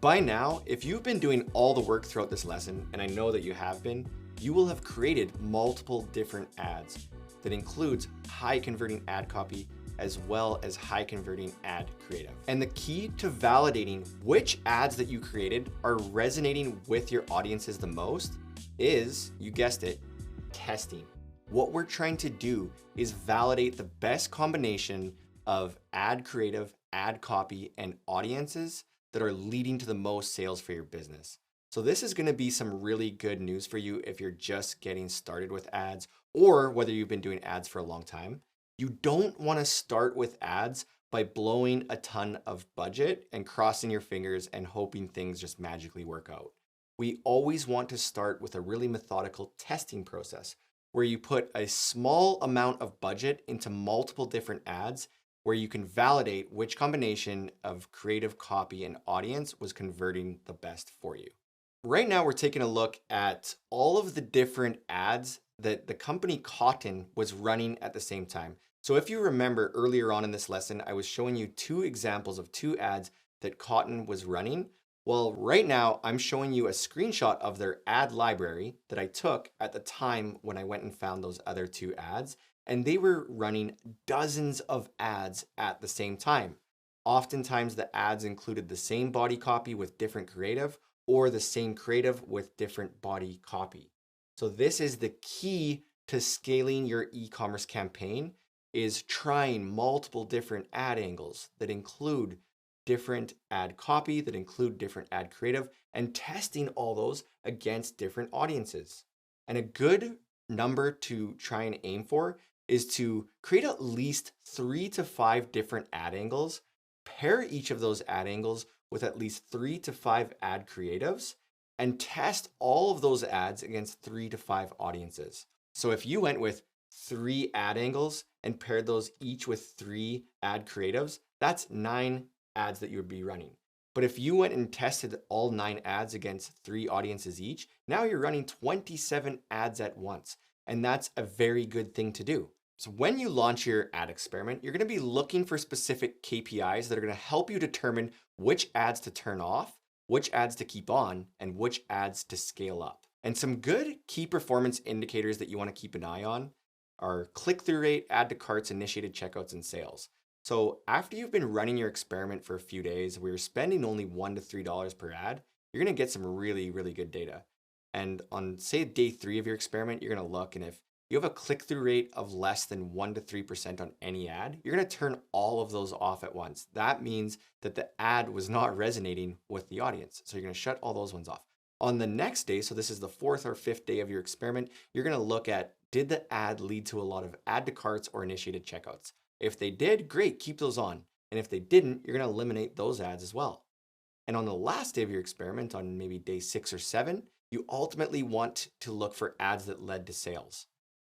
By now, if you've been doing all the work throughout this lesson, and I know that you have been, you will have created multiple different ads that includes high converting ad copy as well as high converting ad creative. And the key to validating which ads that you created are resonating with your audiences the most is, you guessed it, testing. What we're trying to do is validate the best combination of ad creative, ad copy, and audiences that are leading to the most sales for your business. So this is going to be some really good news for you if you're just getting started with ads, or whether you've been doing ads for a long time. You don't want to start with ads by blowing a ton of budget and crossing your fingers and hoping things just magically work out. We always want to start with a really methodical testing process where you put a small amount of budget into multiple different ads where you can validate which combination of creative copy and audience was converting the best for you. Right now, we're taking a look at all of the different ads that the company Cotton was running at the same time. So if you remember earlier on in this lesson, I was showing you two examples of two ads that Cotton was running. Well, right now I'm showing you a screenshot of their ad library that I took at the time when I went and found those other two ads, and they were running dozens of ads at the same time. Oftentimes the ads included the same body copy with different creative or the same creative with different body copy. So this is the key to scaling your e-commerce campaign, is trying multiple different ad angles that include different ad copy, that include different ad creative, and testing all those against different audiences. And a good number to try and aim for is to create at least 3 to 5 different ad angles, pair each of those ad angles with at least 3 to 5 ad creatives, and test all of those ads against 3 to 5 audiences. So if you went with 3 ad angles and paired those each with 3 ad creatives, that's 9 ads that you would be running. But if you went and tested all 9 ads against 3 audiences each, now you're running 27 ads at once. And that's a very good thing to do. So when you launch your ad experiment, you're going to be looking for specific KPIs that are going to help you determine which ads to turn off, which ads to keep on, and which ads to scale up. And some good key performance indicators that you want to keep an eye on are click-through rate, add to carts, initiated checkouts, and sales. So after you've been running your experiment for a few days where you're spending only $1 to $3 per ad, you're going to get some really, really good data. And on, say, day 3 of your experiment, you're going to look, and if you have a click-through rate of less than 1 to 3% on any ad, you're going to turn all of those off at once. That means that the ad was not resonating with the audience. So you're going to shut all those ones off. On the next day, so this is the 4th or 5th day of your experiment, you're going to look at, did the ad lead to a lot of add to carts or initiated checkouts? If they did, great, keep those on. And if they didn't, you're going to eliminate those ads as well. And on the last day of your experiment, on maybe day 6 or 7, you ultimately want to look for ads that led to sales.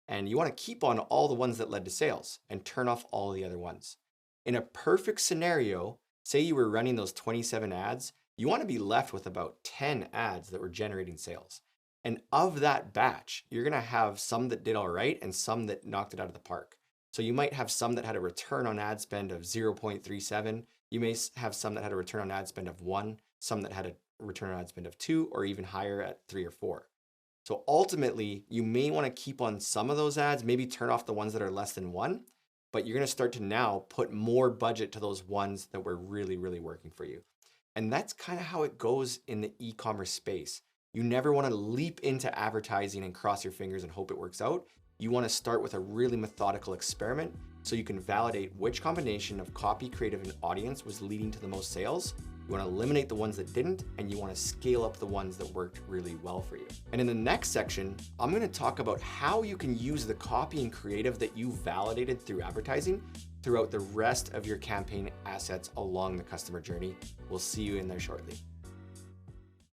And you want to keep on all the ones that led to sales and turn off all the other ones. In a perfect scenario, say you were running those 27 ads, you want to be left with about 10 ads that were generating sales. And of that batch, you're going to have some that did all right and some that knocked it out of the park. So you might have some that had a return on ad spend of 0.37. You may have some that had a return on ad spend of 1, some that had a return on ad spend of 2, or even higher at 3 or 4. So ultimately, you may want to keep on some of those ads, maybe turn off the ones that are less than 1, but you're going to start to now put more budget to those ones that were really, really working for you. And that's kind of how it goes in the e-commerce space. You never want to leap into advertising and cross your fingers and hope it works out. You want to start with a really methodical experiment so you can validate which combination of copy, creative, and audience was leading to the most sales. You want to eliminate the ones that didn't, and you want to scale up the ones that worked really well for you. And in the next section, I'm going to talk about how you can use the copy and creative that you validated through advertising throughout the rest of your campaign assets along the customer journey. We'll see you in there shortly.